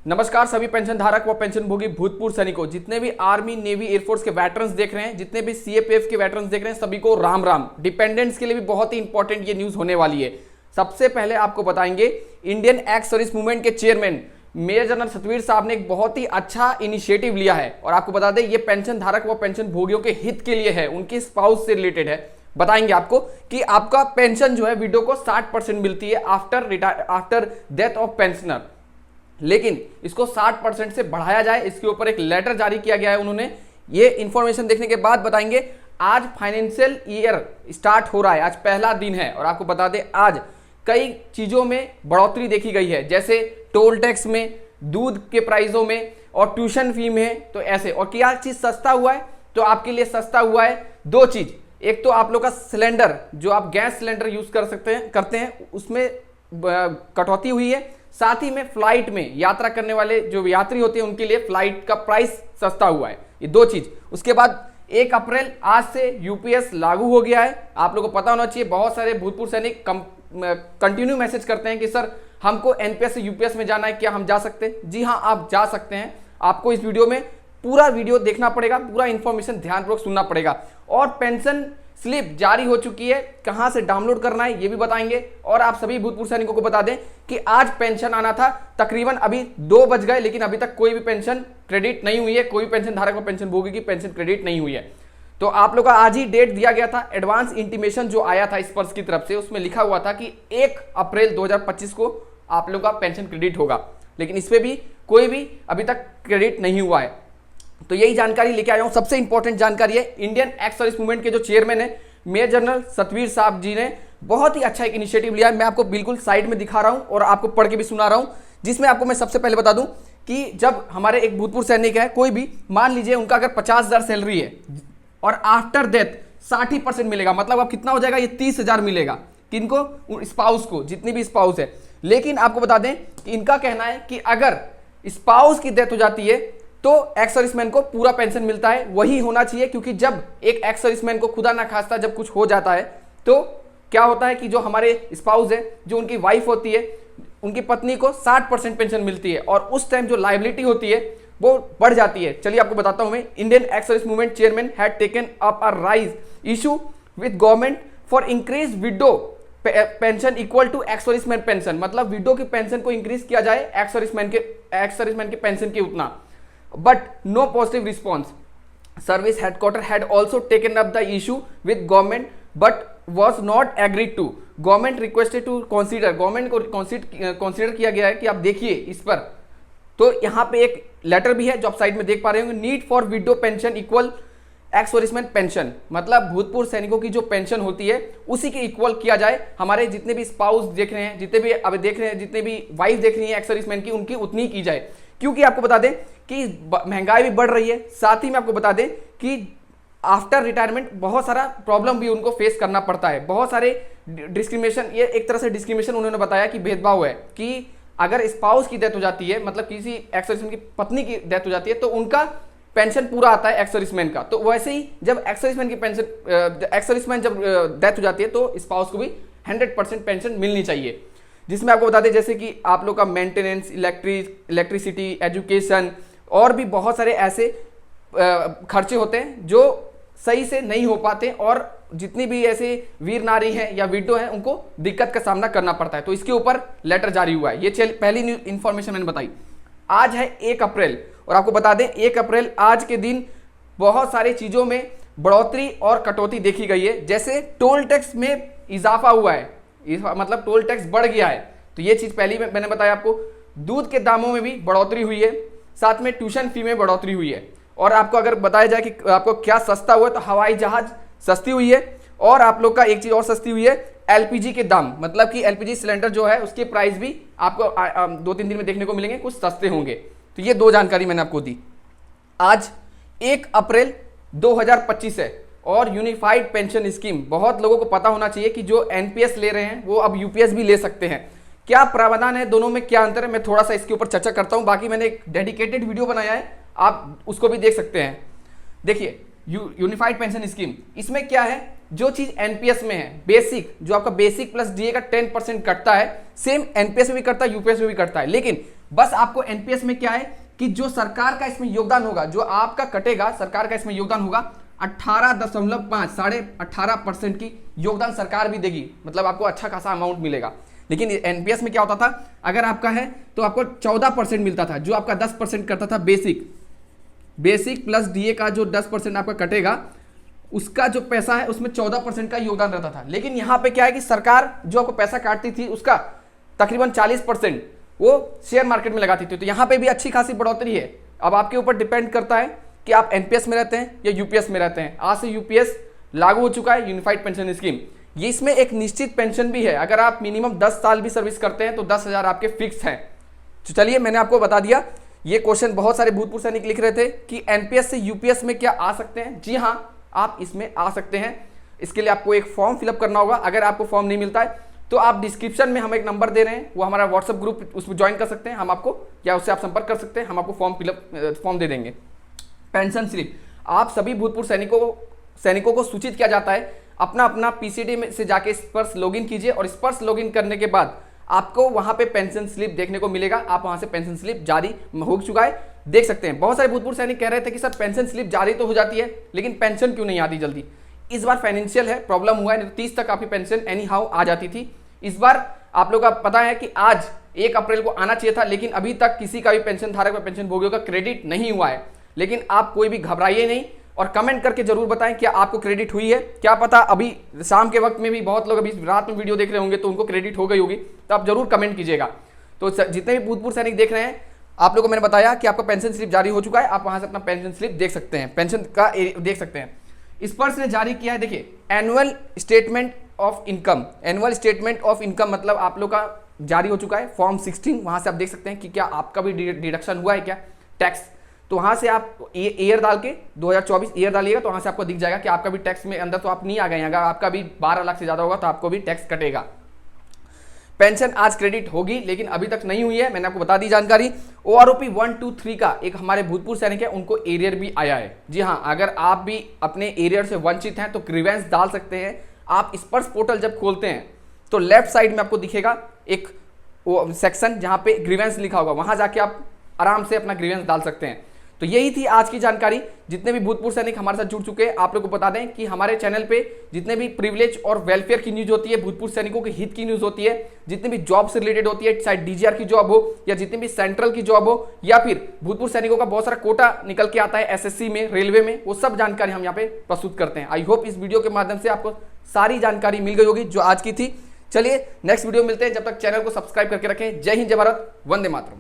नमस्कार सभी पेंशन धारक व पेंशन भोगी भूतपूर्व सैनिकों, जितने भी आर्मी नेवी एयरफोर्स के वेटरन्स देख रहे हैं, जितने भी सीएपीएफ के वेटरन्स देख रहे हैं, सभी को राम राम। डिपेंडेंट्स के लिए भी बहुत ही इंपॉर्टेंट ये न्यूज होने वाली है। सबसे पहले आपको बताएंगे इंडियन एक्स सर्विस मूवमेंट के चेयरमैन मेजर जनरल सतवीर साहब ने एक बहुत ही अच्छा इनिशिएटिव लिया है और आपको बता दें ये पेंशन धारक व पेंशन भोगियों के हित के लिए है, उनके स्पाउस से रिलेटेड है। बताएंगे आपको कि आपका पेंशन जो है विडो को 60% मिलती है आफ्टर डेथ ऑफ पेंशनर, लेकिन इसको 60% से बढ़ाया जाए, इसके ऊपर एक लेटर जारी किया गया है उन्होंने। ये इंफॉर्मेशन देखने के बाद बताएंगे। आज फाइनेंशियल ईयर स्टार्ट हो रहा है, आज पहला दिन है और आपको बता दें आज कई चीजों में बढ़ोतरी देखी गई है, जैसे टोल टैक्स में, दूध के प्राइसों में और ट्यूशन फी में। तो ऐसे और क्या चीज सस्ता हुआ है, तो आपके लिए सस्ता हुआ है दो चीज। एक तो आप लोग का सिलेंडर, जो आप गैस सिलेंडर यूज करते हैं उसमें कटौती हुई है। साथ ही में फ्लाइट में यात्रा करने वाले जो यात्री होते हैं उनके लिए फ्लाइट का प्राइस सस्ता हुआ है। ये दो चीज। उसके बाद 1 अप्रैल आज से यूपीएस लागू हो गया है। आप लोगों को पता होना चाहिए, बहुत सारे भूतपूर्व सैनिक कंटिन्यू मैसेज करते हैं कि सर हमको एनपीएस से यूपीएस में जाना है, क्या हम जा सकते हैं? जी हाँ, आप जा सकते हैं। आपको इस वीडियो में पूरा वीडियो देखना पड़ेगा, पूरा इंफॉर्मेशन ध्यानपूर्वक सुनना पड़ेगा। और पेंशन स्लिप जारी हो चुकी है, कहां से डाउनलोड करना है ये भी बताएंगे। और आप सभी भूतपूर्व सैनिकों को बता दें कि आज पेंशन आना था, तकरीबन अभी 2 बज गए, लेकिन अभी तक कोई भी पेंशन क्रेडिट नहीं हुई है, कोई पेंशन धारक व पेंशन भोगी की पेंशन क्रेडिट नहीं हुई है। तो आप लोग का आज ही डेट दिया गया था। एडवांस इंटीमेशन जो आया था स्पर्श की तरफ से, उसमें लिखा हुआ था कि 1 अप्रैल 2025 को आप लोग का पेंशन क्रेडिट होगा, लेकिन इस पे भी कोई भी अभी तक क्रेडिट नहीं हुआ है। तो यही जानकारी लेके आया हूं। सबसे इंपॉर्टेंट जानकारी है, इंडियन एक्स सर्विस मूवमेंट के जो चेयरमैन है मेजर जनरल सतवीर साहब जी ने बहुत ही अच्छा एक इनिशिएटिव लिया है। मैं आपको बिल्कुल साइड में दिखा रहा हूं और आपको पढ़ के भी सुना रहा हूं, जिसमें आपको मैं सबसे पहले बता दूं कि जब हमारे एक भूतपूर्व सैनिक है, कोई भी मान लीजिए उनका अगर 50,000 सैलरी है और आफ्टर डेथ 60% मिलेगा, मतलब अब कितना हो जाएगा, ये 30,000 मिलेगा। किनको? स्पाउस को, जितनी भी स्पाउस है। लेकिन आपको बता दें कि इनका कहना है कि अगर स्पाउस की डेथ हो जाती है तो एक्स सर्विसमैन को पूरा पेंशन मिलता है। वही होना चाहिए, क्योंकि जब एक एक्स सर्विसमैन को खुदा ना खास्ता जब कुछ हो जाता है तो क्या होता है कि जो हमारे स्पाउस है, जो उनकी वाइफ होती है, उनकी पत्नी को 60% पेंशन मिलती है और उस टाइम जो लायबिलिटी होती है वो बढ़ जाती है। चलिए आपको बताता हूं मैं। Indian ex service movement chairman had taken up a raise issue with government for increase widow pension equal to ex serviceman pension, मतलब विडो की पेंशन को इंक्रीज किया जाए एक्स सर्विसमैन के पेंशन के उतना। But no positive response. Service headquarter had also taken up the issue with government, but was not agreed to. Government requested to consider. Government को consider किया गया है कि आप देखिए इस पर। तो यहाँ पे एक लेटर भी है जो आप साइड में देख पा रहे होंगे। Need for window pension equal x serviceman pension, मतलब भूतपूर्व सैनिकों की जो पेंशन होती है उसी के इक्वल किया जाए। हमारे जितने भी स्पाउस देख रहे हैं, जितने भी अभी देख रहे हैं, जितने भी वाइफ देख रही है एक्स सर्विसमैन की, उनकी उतनी की जाए। क्योंकि आपको बता दें कि महंगाई भी बढ़ रही है। साथ ही में आपको बता दें कि आफ्टर रिटायरमेंट बहुत सारा प्रॉब्लम भी उनको फेस करना पड़ता है, बहुत सारे डिस्क्रिमिनेशन। ये एक तरह से डिस्क्रिमिनेशन उन्होंने बताया कि भेदभाव है कि अगर स्पाउस की डेथ हो जाती है, मतलब किसी एक्स सर्विसमैन की पत्नी की डेथ हो जाती है तो उनका पेंशन पूरा आता है एक्स सर्विसमैन का। तो वैसे ही जब एक्स सर्विसमैन जब डेथ हो जाती है तो स्पाउस को भी 100% पेंशन मिलनी चाहिए। जिसमें आपको बता दें जैसे कि आप लोग का मेंटेनेंस, इलेक्ट्रिसिटी, एजुकेशन और भी बहुत सारे ऐसे खर्चे होते हैं जो सही से नहीं हो पाते और जितनी भी ऐसे वीर नारी हैं या विडो हैं उनको दिक्कत का सामना करना पड़ता है। तो इसके ऊपर लेटर जारी हुआ है। ये पहली इंफॉर्मेशन मैंने बताई। आज है 1 अप्रैल और आपको बता दें 1 अप्रैल आज के दिन बहुत सारी चीज़ों में बढ़ोतरी और कटौती देखी गई है। जैसे टोल टैक्स में इजाफा हुआ है, मतलब टोल टैक्स बढ़ गया है। तो ये चीज पहली मैंने बताया आपको। दूध के दामों में भी बढ़ोतरी हुई है, साथ में ट्यूशन फी में बढ़ोतरी हुई है। और आपको अगर बताया जाए कि आपको क्या सस्ता हुआ, तो हवाई जहाज सस्ती हुई है। और आप लोग का एक चीज और सस्ती हुई है, एलपीजी के दाम, मतलब कि एलपीजी सिलेंडर जो है उसके प्राइस भी आपको 2-3 दिन में देखने को मिलेंगे, कुछ सस्ते होंगे। तो ये 2 जानकारी मैंने आपको दी। आज 1 अप्रैल 2025 है और यूनिफाइड पेंशन स्कीम, बहुत लोगों को पता होना चाहिए कि जो एनपीएस ले रहे हैं वो अब यूपीएस भी ले सकते हैं। क्या प्रावधान है दोनों में, क्या अंतर है, मैं थोड़ा सा इसके ऊपर चर्चा करता हूं। बाकी मैंने एक डेडिकेटेड वीडियो बनाया है, आप उसको भी देख सकते हैं। देखिए यूनिफाइड पेंशन स्कीम, इसमें क्या है, जो चीज एनपीएस में है, बेसिक जो आपका बेसिक प्लस डीए का 10% कटता है, सेम एनपीएस में भी कटता है, यूपीएस में भी कटता है। लेकिन बस आपको एनपीएस में क्या है कि जो सरकार का इसमें योगदान होगा, जो आपका कटेगा, सरकार का इसमें योगदान होगा 18.5 18% की योगदान सरकार भी देगी, मतलब आपको अच्छा खासा अमाउंट मिलेगा। लेकिन एनपीएस में क्या होता था, अगर आपका है तो आपको 14% मिलता था, जो आपका 10% करता था बेसिक प्लस डीए का जो 10% आपका कटेगा, उसका जो पैसा है उसमें 14% का योगदान रहता था। लेकिन यहां पे क्या है कि सरकार जो आपको पैसा काटती थी उसका तकरीबन 40% वो शेयर मार्केट में लगाती थी। तो यहां पे भी अच्छी खासी बढ़ोतरी है। अब आपके ऊपर डिपेंड करता है कि आप एनपीएस में रहते हैं या यूपीएस में रहते हैं। आज से यूपीएस लागू हो चुका है, यूनिफाइड पेंशन स्कीम। ये इसमें एक निश्चित पेंशन भी है, अगर आप मिनिमम 10 साल भी सर्विस करते हैं तो 10,000 आपके फिक्स हैं। तो चलिए, मैंने आपको बता दिया। ये क्वेश्चन बहुत सारे भूतपूर्व सैनिक लिख रहे थे कि एनपीएस से यूपीएस में क्या आ सकते हैं। जी हाँ, आप इसमें आ सकते हैं। इसके लिए आपको एक फॉर्म फिलअप करना होगा। अगर आपको फॉर्म नहीं मिलता है तो आप डिस्क्रिप्शन में हम एक नंबर दे रहे हैं, वो हमारा व्हाट्सएप ग्रुप, उसमें ज्वाइन कर सकते हैं हम आपको, या उससे आप संपर्क कर सकते हैं, हम आपको फॉर्म दे देंगे। पेंशन स्लिप, आप सभी भूतपूर्व सैनिकों को सूचित किया जाता है, अपना अपना पीसीडी में से जाके स्पर्श लॉगिन कीजिए, और स्पर्श लॉगिन करने के बाद आपको वहां पे पेंशन स्लिप देखने को मिलेगा। आप वहां से पेंशन स्लिप जारी हो चुका है, देख सकते हैं। बहुत सारे भूतपूर्व सैनिक कह रहे थे कि सर पेंशन स्लिप जारी तो हो जाती है लेकिन पेंशन क्यों नहीं आती जल्दी। इस बार फाइनेंशियल है, प्रॉब्लम हुआ है, नहीं तो 30 तक आपकी पेंशन एनी हाउ आ जाती थी। इस बार आप लोग का पता है कि आज 1 अप्रैल को आना चाहिए था, लेकिन अभी तक किसी का भी पेंशन धारक व पेंशन भोगियों का क्रेडिट नहीं हुआ है। लेकिन आप कोई भी घबराइए नहीं, और कमेंट करके जरूर बताएं क्या आपको क्रेडिट हुई है। क्या पता अभी शाम के वक्त में भी बहुत लोग अभी रात में वीडियो देख रहे होंगे तो उनको क्रेडिट हो गई होगी, तो आप जरूर कमेंट कीजिएगा। तो जितने भी भूतपूर्व सैनिक देख रहे हैं, आप लोगों को मैंने बताया कि आपका पेंशन स्लिप जारी हो चुका है, आप वहां से अपना पेंशन स्लिप देख सकते हैं, पेंशन का देख सकते हैं। स्पर्श ने जारी किया है, देखिए, annual statement of income. Annual statement of income मतलब आप लोग का जारी हो चुका है, फॉर्म 16। वहां से आप देख सकते हैं कि क्या आपका भी डिडक्शन हुआ है क्या टैक्स। तो वहां से आप ईयर डाल के 2024 ईयर डालिएगा तो वहां से आपको दिख जाएगा कि आपका भी टैक्स में अंदर तो आप नहीं आ गए। अगर आपका भी 12 लाख से ज्यादा होगा तो आपको भी टैक्स कटेगा। पेंशन आज क्रेडिट होगी, लेकिन अभी तक नहीं हुई है, मैंने आपको बता दी जानकारी। ओआरओपी 1, 2, 3 का एक हमारे भूतपूर्व सैनिक है, उनको एरियर भी आया है। जी हाँ, अगर आप भी अपने एरियर से वंचित हैं तो ग्रीवेंस डाल सकते हैं। आप स्पर्श पोर्टल जब खोलते हैं तो लेफ्ट साइड में आपको दिखेगा एक सेक्शन जहां पे ग्रीवेंस लिखा होगा, वहां जाके आप आराम से अपना ग्रीवेंस डाल सकते हैं। तो यही थी आज की जानकारी। जितने भी भूतपूर्व सैनिक हमारे साथ जुड़ चुके हैं, आप लोगों को बता दें कि हमारे चैनल पे जितने भी प्रिविलेज और वेलफेयर की न्यूज होती है, भूतपूर्व सैनिकों के हित की न्यूज होती है, जितनी भी जॉब से रिलेटेड होती है, चाहे डीजीआर की जॉब हो या जितनी भी सेंट्रल की जॉब हो, या फिर भूतपूर्व सैनिकों का बहुत सारा कोटा निकल के आता है एसएससी में, रेलवे में, वो सब जानकारी हम यहाँ पे प्रस्तुत करते हैं। आई होप इस वीडियो के माध्यम से आपको सारी जानकारी मिल गई होगी जो आज की थी। चलिए नेक्स्ट वीडियो मिलते हैं, जब तक चैनल को सब्सक्राइब करके रखें। जय हिंद, जय भारत, वंदे मातरम।